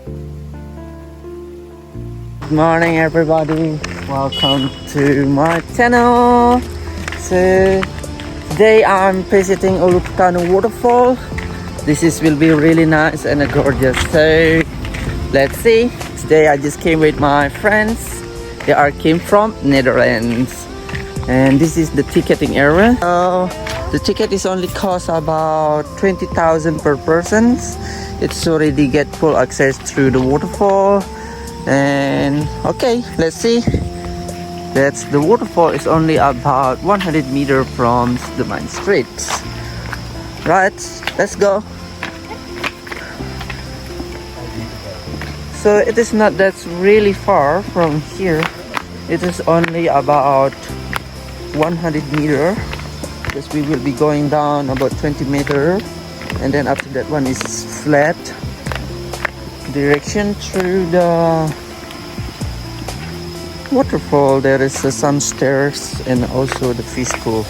Good morning, everybody. Welcome to my channel. So today I'm visiting Ulu Petanu Waterfall. Will be really nice and gorgeous. So let's see. Today I just came with my friends. Came from Netherlands, and this is the ticketing area. So the ticket is only cost about 20,000 per person. It's already get full access through the waterfall. And okay, let's see. The waterfall is only about 100 meters from the main street. Right, let's go. So it is not that really far from here. It is only about 100 meters, because we will be going down about 20 meters, and then after that one is flat direction through the waterfall. There is some stairs and also the fish pool.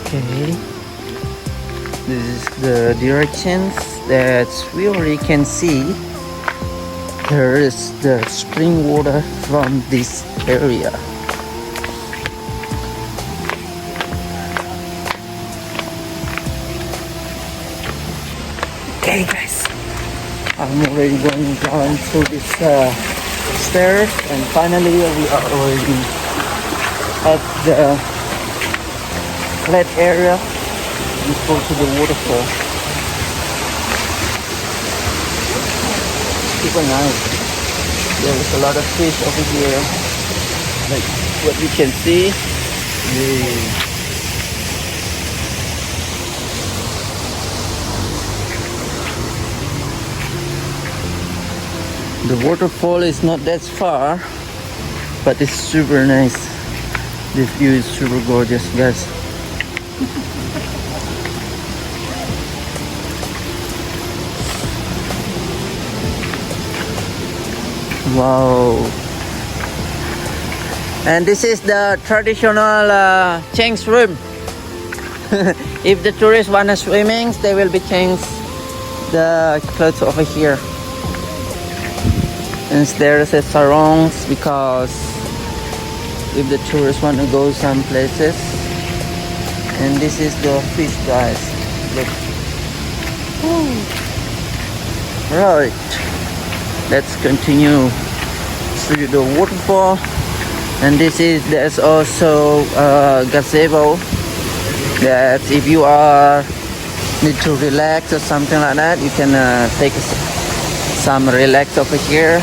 Okay, this is the directions that we already can see. There is the spring water from this area. Okay guys, I'm already going down through this stairs, and finally we are already at the flat area before to the waterfall. Super nice. There is a lot of fish over here, like what you can see. The waterfall is not that far, but it's super nice. This view is super gorgeous, guys. Wow. And this is the traditional change room. If the tourists want to swimming, they will be changed the clothes over here. And there is a sarongs, because if the tourists want to go some places. And this is the fish, guys. Look. Right. Let's continue through the waterfall. And there's also gazebo, that if you need to relax or something like that, you can take some relax over here.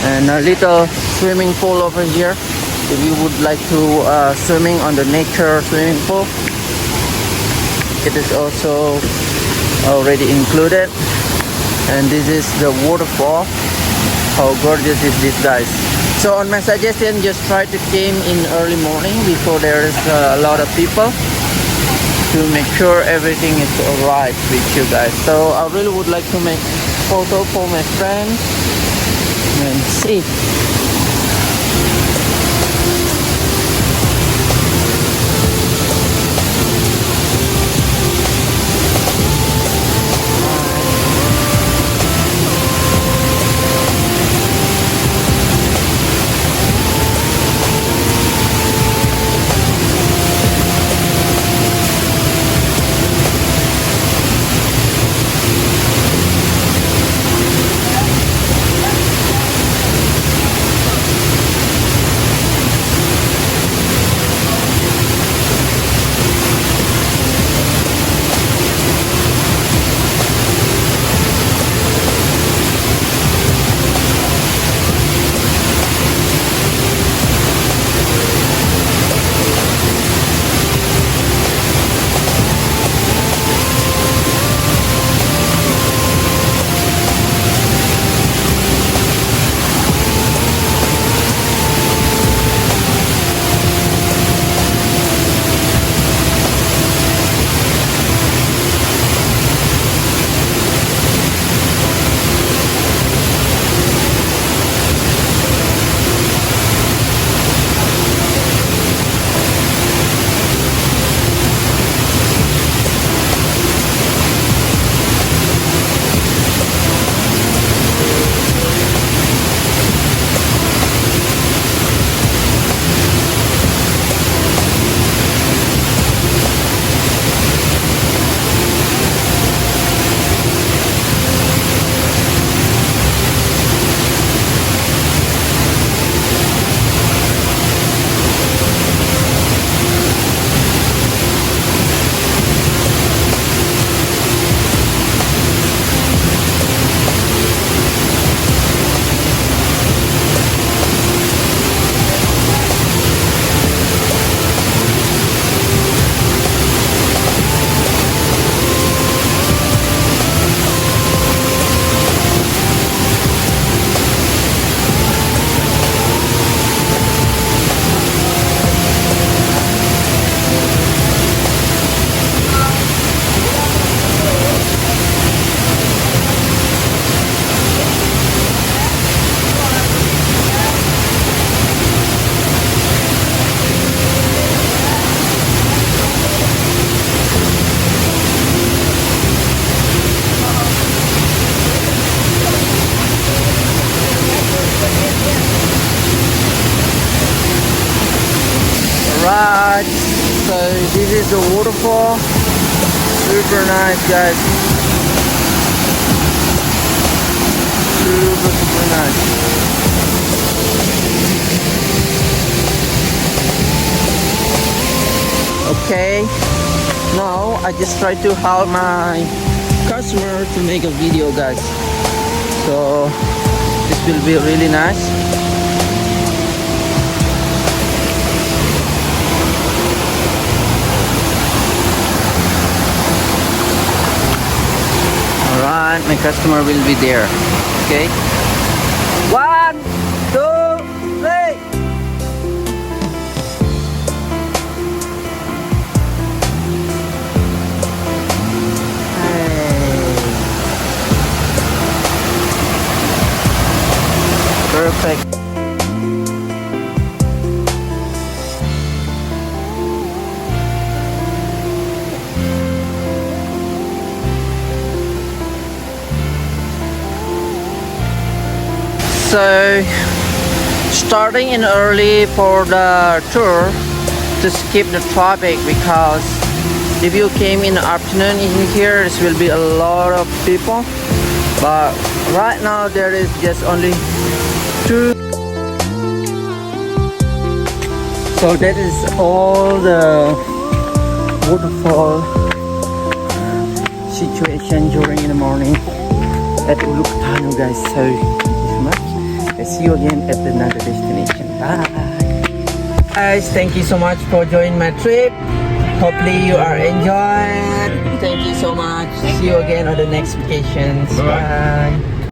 And a little swimming pool over here, if you would like to swimming on the nature swimming pool. It is also already included. And this is the waterfall. How gorgeous is this, guys? So on my suggestion, just try to came in early morning before there is a lot of people, to make sure everything is alright with you guys. So I really would like to make photo for my friends and see. Alright, so this is the waterfall. Super nice, guys. Super nice. Okay, now I just try to help my customer to make a video, guys. So this will be really nice. Alright, my customer will be there. Okay. 1, 2, 3. Perfect. So starting in early for the tour to skip the traffic, because if you came in the afternoon in here, this will be a lot of people, but right now there is just only 2. So that is all the waterfall situation during in the morning at Ulu Petanu, guys. So thank you so much. I see you again at another destination. Bye guys, thank you so much for joining my trip. Hopefully you are enjoying. Thank you so much. See you again on the next vacations. Bye.